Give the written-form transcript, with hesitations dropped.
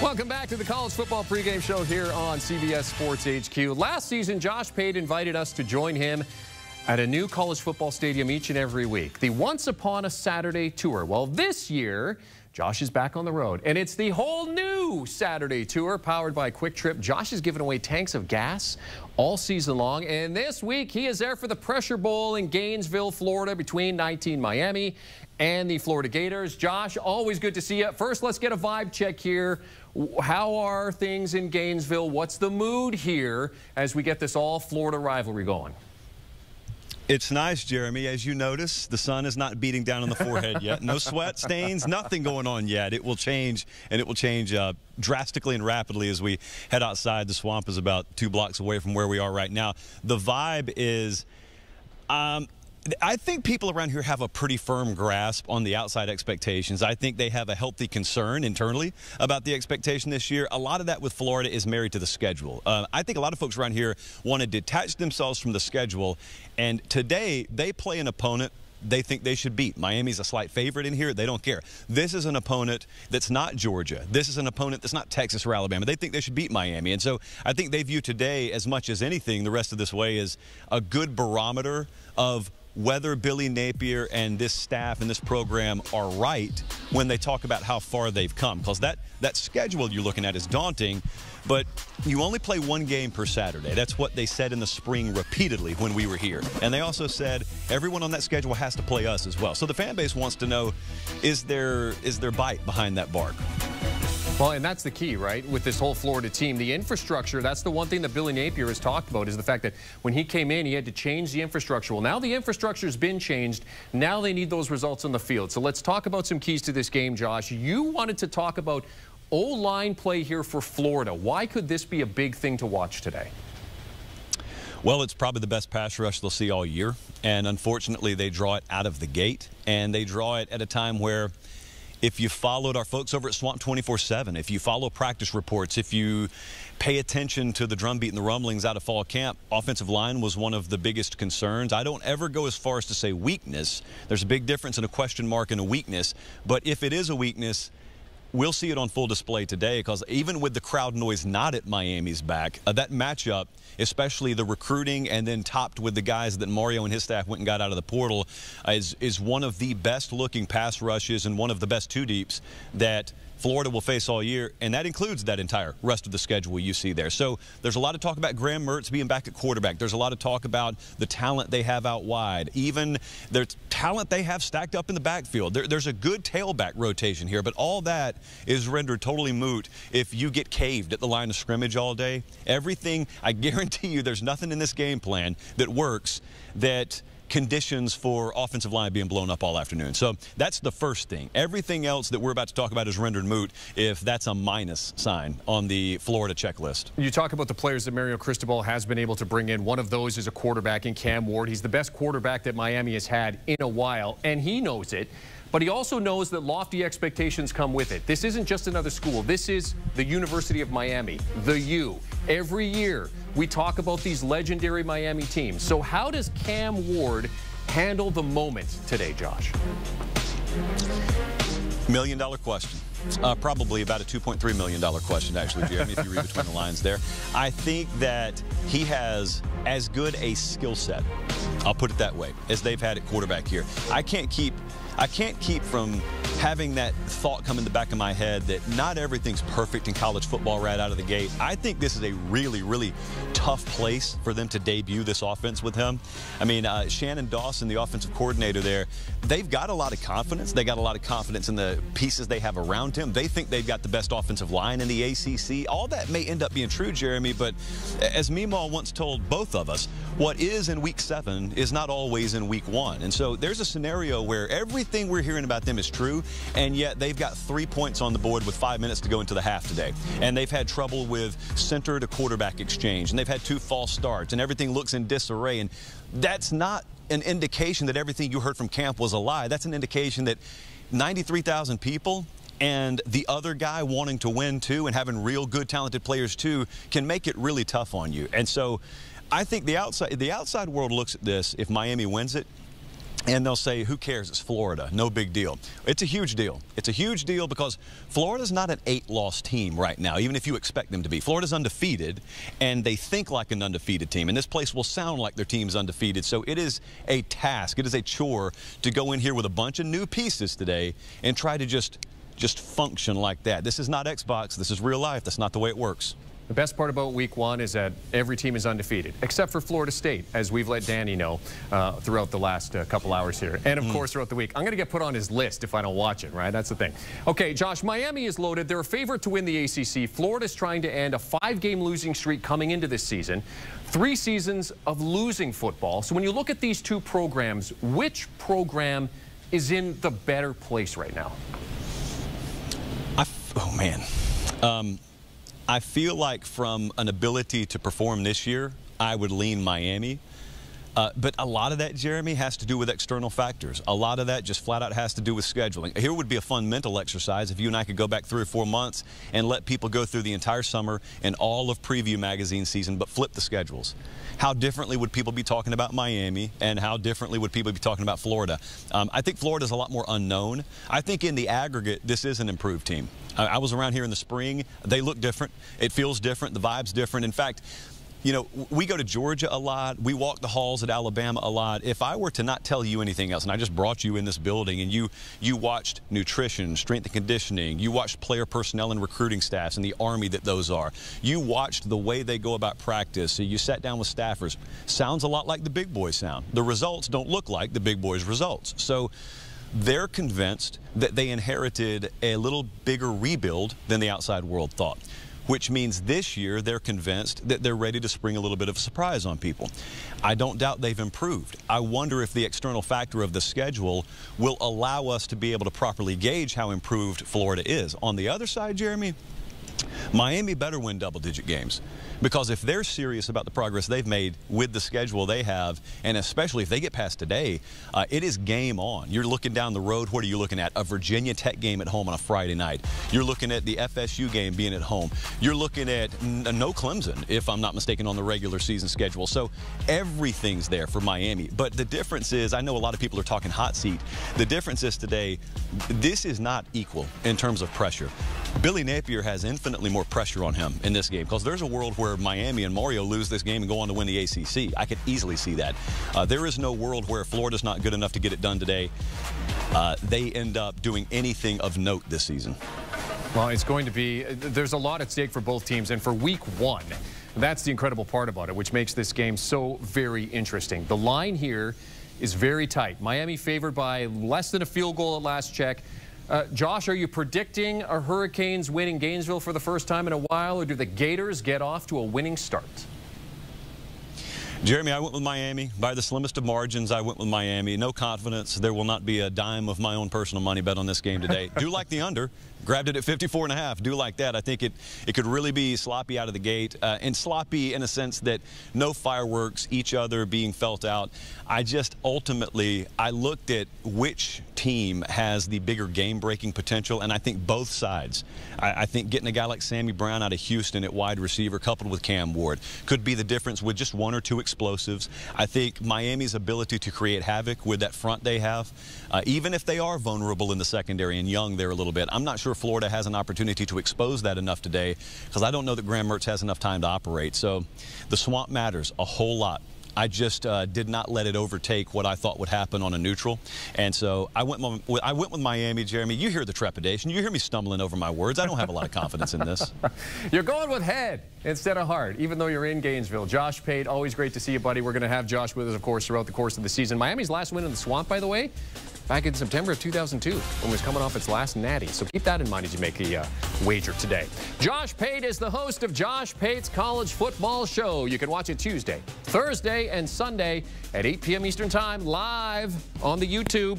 Welcome back to the college football pregame show here on CBS Sports HQ. Last season, Josh Pate invited us to join him at a new college football stadium each and every week, the Once Upon a Saturday Tour. Well, this year, Josh is back on the road, and it's the whole new Saturday Tour powered by Quick Trip. Josh is giving away tanks of gas all season long, and this week he is there for the Pressure Bowl in Gainesville, Florida, between 19 Miami and the Florida Gators. Josh, always good to see you. First, let's get a vibe check here. How are things in Gainesville? What's the mood here as we get this all-Florida rivalry going? It's nice, Jeremy. As you notice, the sun is not beating down on the forehead yet. No sweat stains, nothing going on yet. It will change, and it will change drastically and rapidly as we head outside. The swamp is about 2 blocks away from where we are right now. The vibe is, I think people around here have a pretty firm grasp on the outside expectations. I think they have a healthy concern internally about the expectation this year. A lot of that with Florida is married to the schedule. I think a lot of folks around here want to detach themselves from the schedule, and today they play an opponent they think they should beat. Miami's a slight favorite in here. They don't care. This is an opponent that's not Georgia. This is an opponent that's not Texas or Alabama. They think they should beat Miami. And so I think they view today, as much as anything, the rest of this way, as a good barometer of whether Billy Napier and this staff and this program are right when they talk about how far they've come. Because that schedule you're looking at is daunting, but you only play 1 game per Saturday. That's what they said in the spring repeatedly when we were here. And they also said everyone on that schedule has to play us as well. So the fan base wants to know, is there bite behind that bark? Well, and that's the key, right, with this whole Florida team. The infrastructure, that's the one thing that Billy Napier has talked about, is the fact that when he came in, he had to change the infrastructure. Well, now the infrastructure's been changed. Now they need those results on the field. So let's talk about some keys to this game, Josh. You wanted to talk about O-line play here for Florida. Why could this be a big thing to watch today? Well, it's probably the best pass rush they'll see all year. And unfortunately, they draw it out of the gate. And they draw it at a time where, if you followed our folks over at Swamp 24/7, if you follow practice reports, if you pay attention to the drumbeat and the rumblings out of fall camp, offensive line was one of the biggest concerns. I don't ever go as far as to say weakness. There's a big difference in a question mark and a weakness. But if it is a weakness, we'll see it on full display today, because even with the crowd noise not at Miami's back, that matchup, especially the recruiting and then topped with the guys that Mario and his staff went and got out of the portal, is one of the best looking pass rushes and one of the best 2-deeps that Florida will face all year, and that includes that entire rest of the schedule you see there. So there's a lot of talk about Graham Mertz being back at quarterback. There's a lot of talk about the talent they have out wide, even their talent they have stacked up in the backfield. There's a good tailback rotation here, but all that is rendered totally moot if you get caved at the line of scrimmage all day. Everything, I guarantee you, there's nothing in this game plan that works that conditions for offensive line being blown up all afternoon. So that's the first thing. Everything else that we're about to talk about is rendered moot if that's a minus sign on the Florida checklist. You talk about the players that Mario Cristobal has been able to bring in. One of those is a quarterback in Cam Ward. He's the best quarterback that Miami has had in a while, and he knows it. But he also knows that lofty expectations come with it. This isn't just another school. This is the University of Miami, the U. Every year, we talk about these legendary Miami teams. So how does Cam Ward handle the moment today, Josh? $1 million question. Probably about a $2.3 million question, actually, Jeremy, if you read between the lines there. I think that he has as good a skill set, I'll put it that way, as they've had at quarterback here. I can't keep from having that thought come in the back of my head that not everything's perfect in college football right out of the gate. I think this is a really, really tough place for them to debut this offense with him. I mean, Shannon Dawson, the offensive coordinator there, they've got a lot of confidence. They got a lot of confidence in the pieces they have around him. They think they've got the best offensive line in the ACC. All that may end up being true, Jeremy, but as Meemaw once told both of us, what is in week 7 is not always in week 1. And so there's a scenario where everything we're hearing about them is true, and yet they've got 3 points on the board with 5 minutes to go into the half today. And they've had trouble with center to quarterback exchange, and they've had 2 false starts, and everything looks in disarray. And that's not an indication that everything you heard from camp was a lie. That's an indication that 93,000 people and the other guy wanting to win too and having real good talented players too can make it really tough on you. And so I think the outside world looks at this, if Miami wins it, And they'll say, who cares? It's Florida. No big deal. It's a huge deal. It's a huge deal because Florida's not an 8-loss team right now, even if you expect them to be. Florida's undefeated, and they think like an undefeated team. And this place will sound like their team's undefeated. So it is a task. It is a chore to go in here with a bunch of new pieces today and try to just function like that. This is not Xbox. This is real life. That's not the way it works. The best part about week 1 is that every team is undefeated, except for Florida State, as we've let Danny know throughout the last couple hours here. And, of course, throughout the week. I'm going to get put on his list if I don't watch it, right? That's the thing. Okay, Josh, Miami is loaded. They're a favorite to win the ACC. Florida's trying to end a 5-game losing streak coming into this season. 3 seasons of losing football. So when you look at these two programs, which program is in the better place right now? Oh, man. I feel like from an ability to perform this year, I would lean Miami. But a lot of that, Jeremy, has to do with external factors. A lot of that just flat out has to do with scheduling. Here would be a fun mental exercise if you and I could go back 3 or 4 months and let people go through the entire summer and all of Preview magazine season, but flip the schedules. How differently would people be talking about Miami, and how differently would people be talking about Florida? I think Florida's a lot more unknown. I think in the aggregate, this is an improved team. I was around here in the spring. They look different. It feels different. The vibe's different. In fact, you know, we go to Georgia a lot. We walk the halls at Alabama a lot. If I were to not tell you anything else, and I just brought you in this building, and you watched nutrition, strength and conditioning, you watched player personnel and recruiting staffs and the Army that those are, you watched the way they go about practice, so you sat down with staffers. Sounds a lot like the big boys sound. The results don't look like the big boys' results. So they're convinced that they inherited a little bigger rebuild than the outside world thought, which means this year they're convinced that they're ready to spring a little bit of a surprise on people. I don't doubt they've improved. I wonder if the external factor of the schedule will allow us to be able to properly gauge how improved Florida is. On the other side, Jeremy, Miami better win double-digit games, because if they're serious about the progress they've made with the schedule they have, and especially if they get past today, it is game on. You're looking down the road. What are you looking at? A Virginia Tech game at home on a Friday night. You're looking at the FSU game being at home. You're looking at no Clemson, if I'm not mistaken, on the regular season schedule. So everything's there for Miami. But the difference is, I know a lot of people are talking hot seat. The difference is today, this is not equal in terms of pressure. Billy Napier has infinitely more pressure on him in this game, because there's a world where Miami and Mario lose this game and go on to win the ACC. I could easily see that. There is no world where Florida's not good enough to get it done today. They end up doing anything of note this season. Well, it's going to be, there's a lot at stake for both teams, and for week 1, that's the incredible part about it, which makes this game so very interesting. The line here is very tight. Miami favored by less than a field goal at last check. Josh, are you predicting a Hurricanes win in Gainesville for the first time in a while, or do the Gators get off to a winning start? Jeremy, I went with Miami. By the slimmest of margins, I went with Miami. No confidence. There will not be a dime of my own personal money bet on this game today. Do like the under. Grabbed it at 54.5. Do like that. I think it could really be sloppy out of the gate, and sloppy in a sense that no fireworks, each other being felt out. I just ultimately, I looked at which team has the bigger game-breaking potential, and I think both sides. I think getting a guy like Sammy Brown out of Houston at wide receiver, coupled with Cam Ward, could be the difference with just 1 or 2 explosives. I think Miami's ability to create havoc with that front they have, even if they are vulnerable in the secondary and young there a little bit, I'm not sure Florida has an opportunity to expose that enough today, because I don't know that Graham Mertz has enough time to operate. So the swamp matters a whole lot. I just did not let it overtake what I thought would happen on a neutral. And so I went with Miami, Jeremy. You hear the trepidation. You hear me stumbling over my words. I don't have a lot of confidence in this. You're going with head instead of heart, even though you're in Gainesville. Josh Pate, always great to see you, buddy. We're going to have Josh with us, of course, throughout the course of the season. Miami's last win in the swamp, by the way, back in September of 2002, when it was coming off its last natty. So keep that in mind as you make a wager today. Josh Pate is the host of Josh Pate's College Football Show. You can watch it Tuesday, Thursday, and Sunday at 8 p.m. Eastern Time, live on the YouTube.